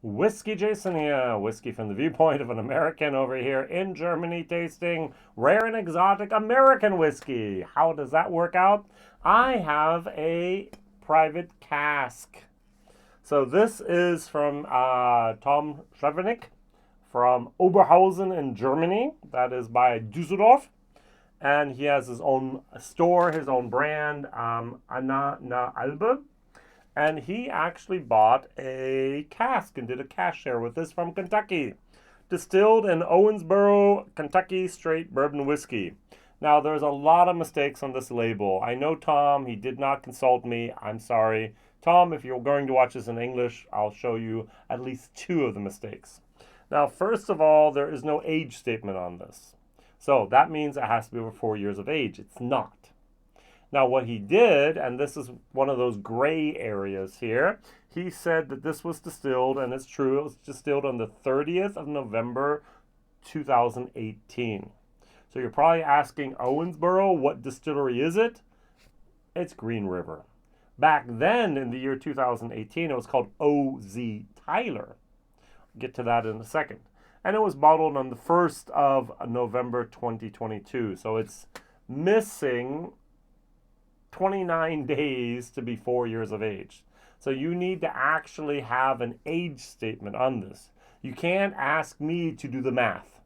WhiskyJason here, whiskey from the viewpoint of an American over here in Germany tasting rare and exotic American whiskey. How does that work out? I have a private cask. So this is from Tom Schrevenig from Oberhausen in Germany. That is by Düsseldorf. And he has his own store, his own brand, h-Alba. And he actually bought a cask and did a cask share with this from Kentucky. Distilled in Owensboro Kentucky Straight Bourbon Whiskey. Now, there's a lot of mistakes on this label. I know Tom, he did not consult me. I'm sorry. Tom, if you're going to watch this in English, I'll show you at least two of the mistakes. Now, first of all, there is no age statement on this. So that means it has to be over 4 years of age. It's not. Now, what he did, and this is one of those gray areas here, he said that this was distilled, and it's true, it was distilled on the 30th of November, 2018. So you're probably asking, Owensboro, what distillery is it? It's Green River. Back then, in the year 2018, it was called O.Z. Tyler. I'll get to that in a second. And it was bottled on the 1st of November, 2022. So it's missing 29 days to be 4 years of age. So you need to actually have an age statement on this. You can't ask me to do the math.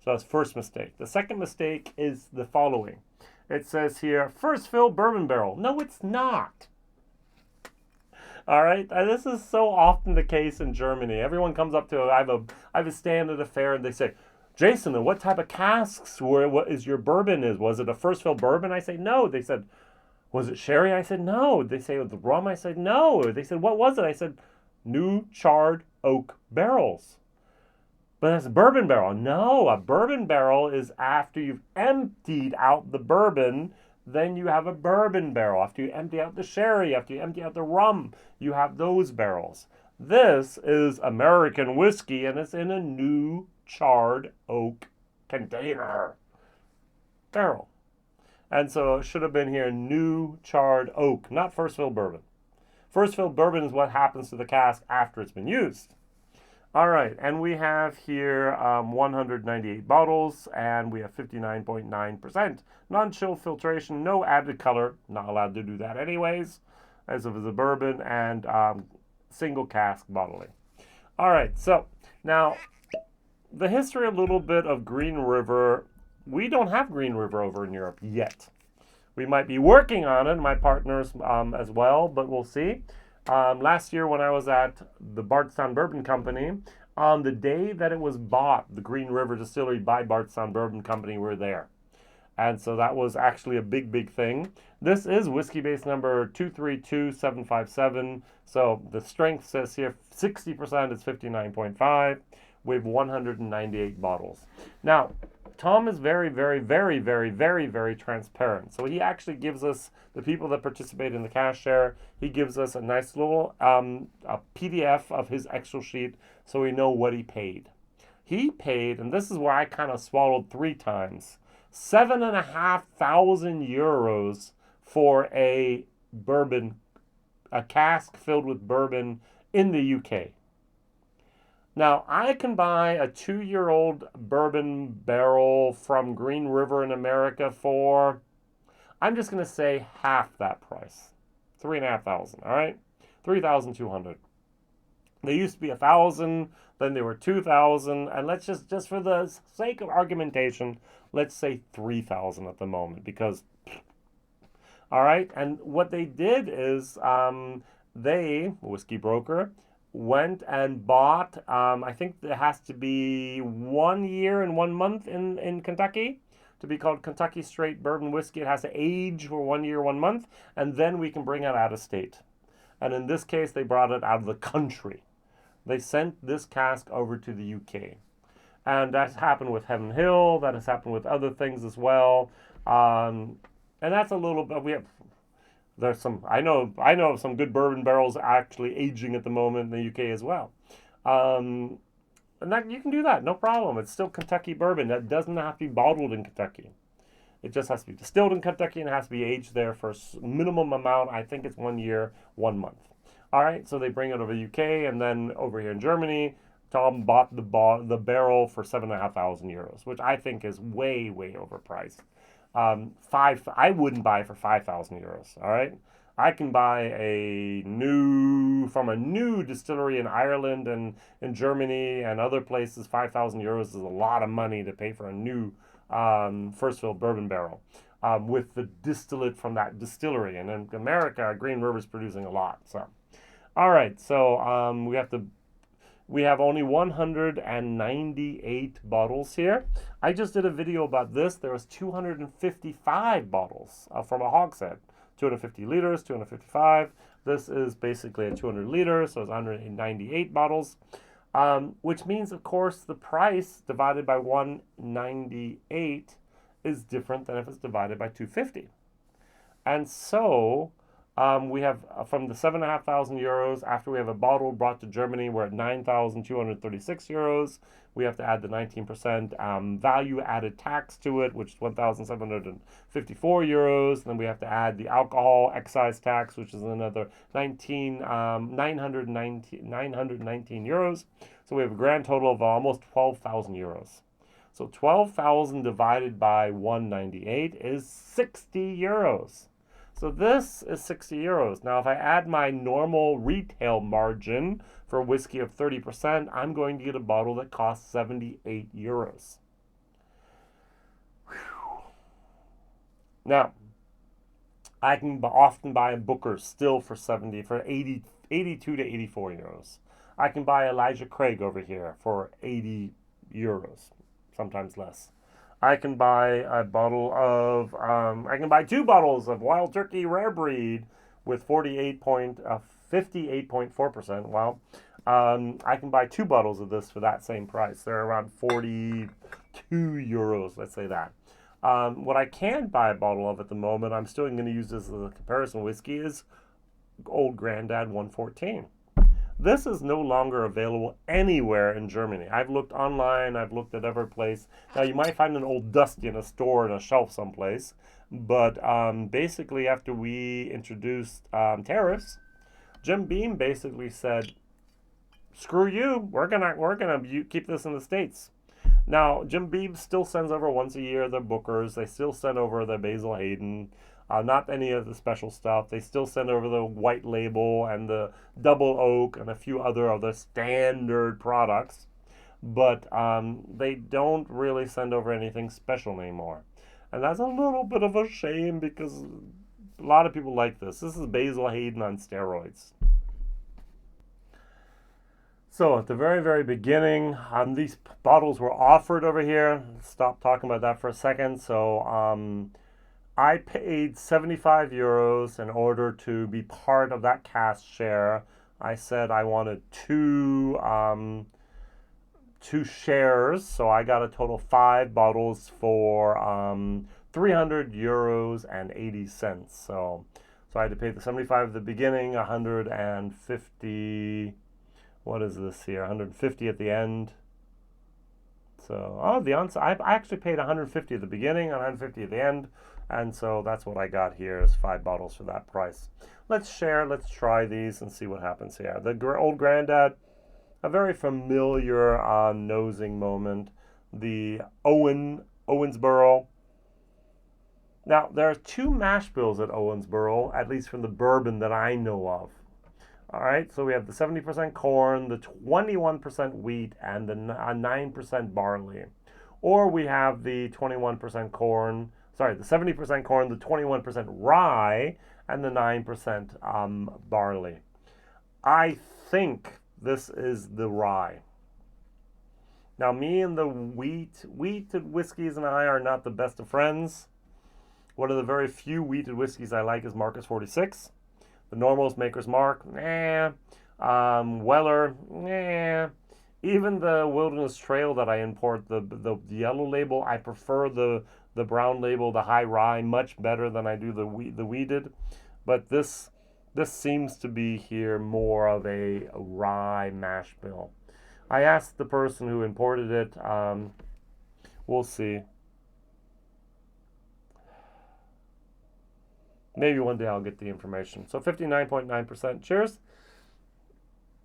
So that's first mistake. The second mistake is the following. It says here, first fill bourbon barrel. No, it's not. All right, this is so often the case in Germany. Everyone comes up to, I have a stand at a fair and they say, Jason, what type of casks what is your bourbon is? Was it a first fill bourbon? I say, no. They said, was it sherry? I said, no. They say, the rum? I said, no. They said, what was it? I said, new charred oak barrels. But that's a bourbon barrel. No, a bourbon barrel is after you've emptied out the bourbon, then you have a bourbon barrel. After you empty out the sherry, after you empty out the rum, you have those barrels. This is American whiskey, and it's in a new charred oak container. Barrel. And so it should have been here, new charred oak, not first fill bourbon. First fill bourbon is what happens to the cask after it's been used. All right, and we have here 198 bottles, and we have 59.9%. Non-chill filtration, no added color, not allowed to do that anyways, as if it's a bourbon, and single cask bottling. All right, so now the history a little bit of Green River. We don't have Green River over in Europe yet. We might be working on it, my partners as well, but we'll see. Last year when I was at the Bardstown Bourbon Company, on the day that it was bought, the Green River Distillery by Bardstown Bourbon Company, we were there. And so that was actually a big, big thing. This is Whiskybase number 232757. So the strength says here 60% is 59.5. We have 198 bottles. Now, Tom is very, very, very, very, very, very transparent. So he actually gives us, the people that participate in the cash share, he gives us a nice little a PDF of his Excel sheet so we know what he paid. He paid, and this is where I kind of swallowed 3 times, 7,500 euros for a bourbon, a cask filled with bourbon in the UK. Now, I can buy a 2-year-old bourbon barrel from Green River in America for, I'm just going to say half that price. 3,500, all right? 3,200. They used to be 1,000, then they were 2,000, and let's just for the sake of argumentation, let's say 3,000 at the moment, because, all right? And what they did is they, whiskey broker, went and bought, I think it has to be 1 year and 1 month in Kentucky to be called Kentucky Straight Bourbon Whiskey. It has to age for 1 year, 1 month, and then we can bring it out of state. And in this case, they brought it out of the country. They sent this cask over to the UK. And that's happened with Heaven Hill. That has happened with other things as well. And that's a little bit, there's some, I know of some good bourbon barrels actually aging at the moment in the UK as well. And that, you can do that, no problem. It's still Kentucky bourbon. That doesn't have to be bottled in Kentucky. It just has to be distilled in Kentucky and it has to be aged there for a minimum amount. I think it's 1 year, 1 month. All right, so they bring it over the UK, and then over here in Germany, Tom bought the barrel for 7,500 euros, which I think is way, way overpriced. I wouldn't buy it for 5,000 euros. All right, I can buy from a new distillery in Ireland and in Germany and other places. 5,000 euros is a lot of money to pay for a new first fill bourbon barrel. With the distillate from that distillery, and in America, Green River's producing a lot. So, all right, so we have only 198 bottles here. I just did a video about this. There was 255 bottles from a hogshead. 250 liters, 255. This is basically a 200 liters, so it's 198 bottles. Which means, of course, the price divided by 198 is different than if it's divided by 250. And so we have from the 7,500 euros, after we have a bottle brought to Germany, we're at 9,236 euros. We have to add the 19% value added tax to it, which is 1,754 euros. Then we have to add the alcohol excise tax, which is another 919 euros. So we have a grand total of almost 12,000 euros. So 12,000 divided by 198 is 60 euros. So this is 60 euros. Now, if I add my normal retail margin for whiskey of 30%, I'm going to get a bottle that costs 78 euros. Whew. Now, I can often buy a Booker still for 82 to 84 euros. I can buy Elijah Craig over here for 80 euros, sometimes less. I can buy I can buy 2 bottles of Wild Turkey Rare Breed with 58.4%. Wow. I can buy 2 bottles of this for that same price. They're around 42 euros, let's say that. What I can buy a bottle of at the moment, I'm still going to use this as a comparison whiskey, is Old Grandad 114. This is no longer available anywhere in Germany. I've looked online, I've looked at every place. Now, you might find an Old Dusty in a store in a shelf someplace, but basically after we introduced tariffs, Jim Beam basically said, screw you, we're gonna keep this in the States. Now, Jim Beam still sends over once a year their Bookers. They still send over their Basil Hayden. Not any of the special stuff. They still send over the white label and the double oak and a few other of the standard products. But they don't really send over anything special anymore. And that's a little bit of a shame because a lot of people like this. This is Basil Hayden on steroids. So at the very, very beginning, these bottles were offered over here. Stop talking about that for a second. So I paid 75 euros in order to be part of that cask share. I said I wanted two shares, so I got a total 5 bottles for 300 euros and 80 cents. So I had to pay the 75 at the beginning, 150. What is this here? 150 at the end. So I actually paid 150 at the beginning, 150 at the end. And so that's what I got here is 5 bottles for that price. Let's try these and see what happens here. The Old Grandad, a very familiar nosing moment. The Owensboro. Now, there are 2 mash bills at Owensboro, at least from the bourbon that I know of. All right, so we have the 70% corn, the 21% wheat, and the 9% barley. Or we have the 21% corn, the 70% corn, the 21% rye, and the 9% barley. I think this is the rye. Now, me and the wheated whiskeys and I are not the best of friends. One of the very few wheated whiskeys I like is Marcus 46. The Normal's Maker's Mark, nah. Weller, nah. Even the Wilderness Trail that I import, the yellow label, I prefer the brown label, the high rye, much better than I do the wheated. But this seems to be here more of a rye mash bill. I asked the person who imported it. We'll see. Maybe one day I'll get the information. So 59.9%. Cheers.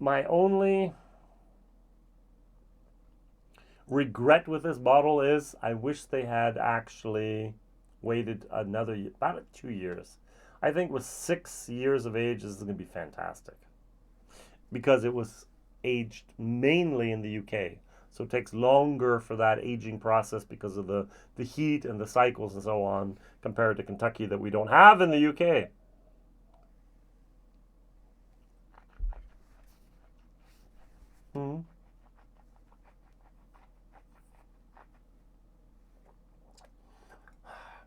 My only regret with this bottle is I wish they had actually waited another about 2 years. I think with 6 years of age, this is going to be fantastic because it was aged mainly in the UK. So it takes longer for that aging process because of the heat and the cycles and so on compared to Kentucky that we don't have in the UK. Mm-hmm.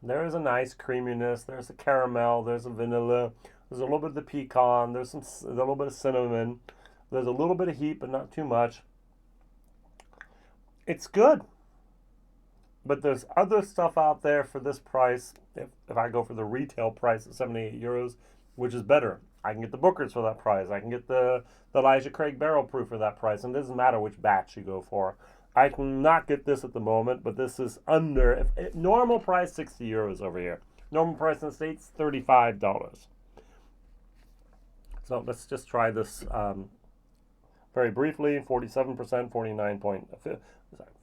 There is a nice creaminess. There's a caramel. There's a vanilla. There's a little bit of the pecan. There's a little bit of cinnamon. There's a little bit of heat, but not too much. It's good. But there's other stuff out there for this price. If I go for the retail price of 78 euros, which is better. I can get the Booker's for that price. I can get the Elijah Craig Barrel Proof for that price. And it doesn't matter which batch you go for. I cannot get this at the moment, but this is under normal price 60 euros over here. Normal price in the States $35. So let's just try this very briefly. 47%,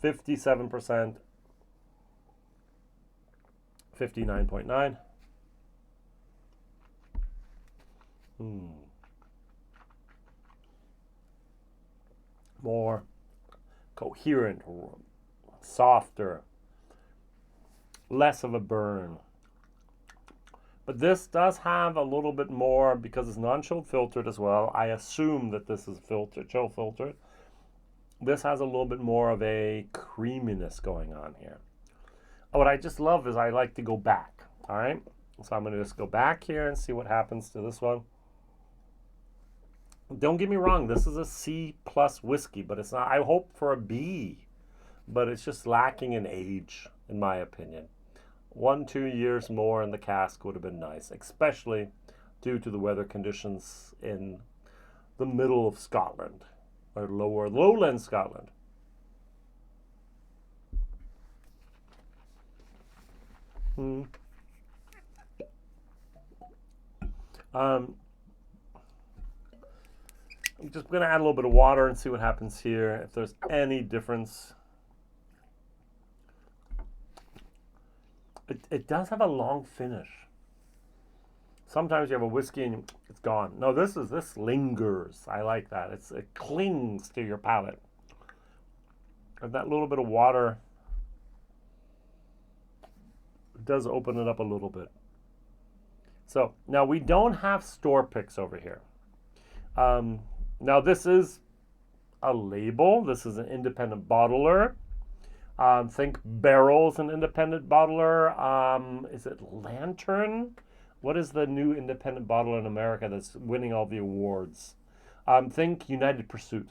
57%, 59.9. More coherent, softer, less of a burn. But this does have a little bit more, because it's non-chill filtered as well. I assume that this is filtered, chill filtered. This has a little bit more of a creaminess going on here. What I just love is I like to go back. All right, so I'm going to just go back here and see what happens to this one. Don't get me wrong, this is a C plus whiskey, but it's not. I hope for a B, but it's just lacking in age, in my opinion. 1-2 years more in the cask would have been nice, especially due to the weather conditions in the middle of Scotland, or lowland Scotland. I'm just going to add a little bit of water and see what happens here, if there's any difference. It does have a long finish. Sometimes you have a whiskey and it's gone. No, this lingers. I like that. It clings to your palate. And that little bit of water does open it up a little bit. So now we don't have store picks over here. Now this is a label. This is an independent bottler. Think Barrel's an independent bottler. Is it Lantern? What is the new independent bottler in America that's winning all the awards? Think United Pursuit.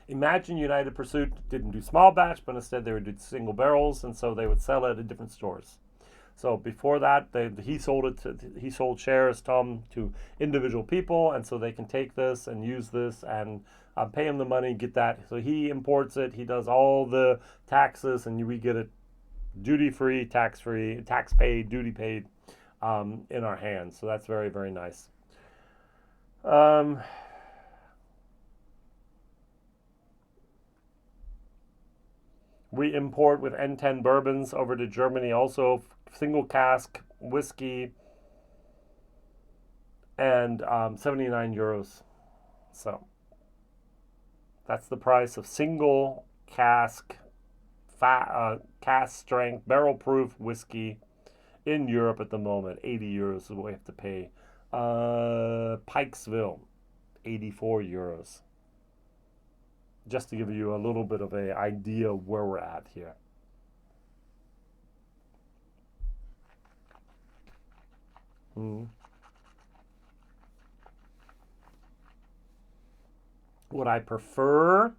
Imagine United Pursuit didn't do small batch, but instead they would do single barrels, and so they would sell it at different stores. So before that, he sold shares, Tom, to individual people, and so they can take this and use this and pay him the money, get that. So he imports it, he does all the taxes, and we get it duty-free, tax-free, tax-paid, duty-paid in our hands. So that's very, very nice. We import with N10 bourbons over to Germany also, single cask whiskey, and 79 euros. So that's the price of single cask, cask strength, barrel proof whiskey in Europe at the moment. 80 euros is what we have to pay. Pikesville, 84 euros. Just to give you a little bit of an idea of where we're at here. What I prefer,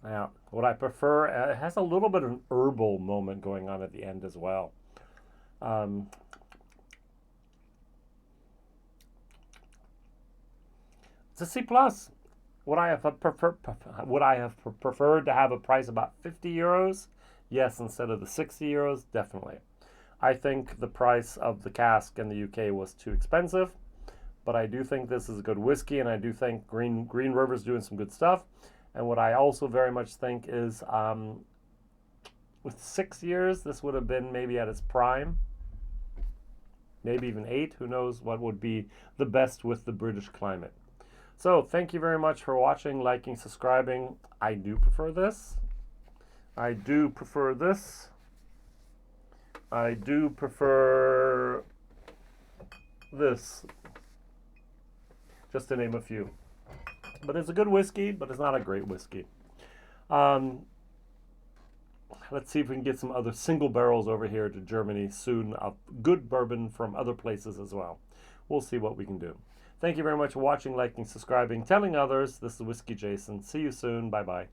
it has a little bit of an herbal moment going on at the end as well. It's a C plus. Would I have preferred to have a price about 50 euros? Yes, instead of the 60 euros, definitely. I think the price of the cask in the UK was too expensive, but I do think this is a good whiskey, and I do think Green River's doing some good stuff. And what I also very much think is, with 6 years, this would have been maybe at its prime, maybe even 8. Who knows what would be the best with the British climate. So thank you very much for watching, liking, subscribing. I do prefer this. I do prefer this. I do prefer this, just to name a few. But it's a good whiskey, but it's not a great whiskey. Let's see if we can get some other single barrels over here to Germany soon of good bourbon from other places as well. We'll see what we can do. Thank you very much for watching, liking, subscribing, telling others. This is Whiskey Jason. See you soon. Bye-bye.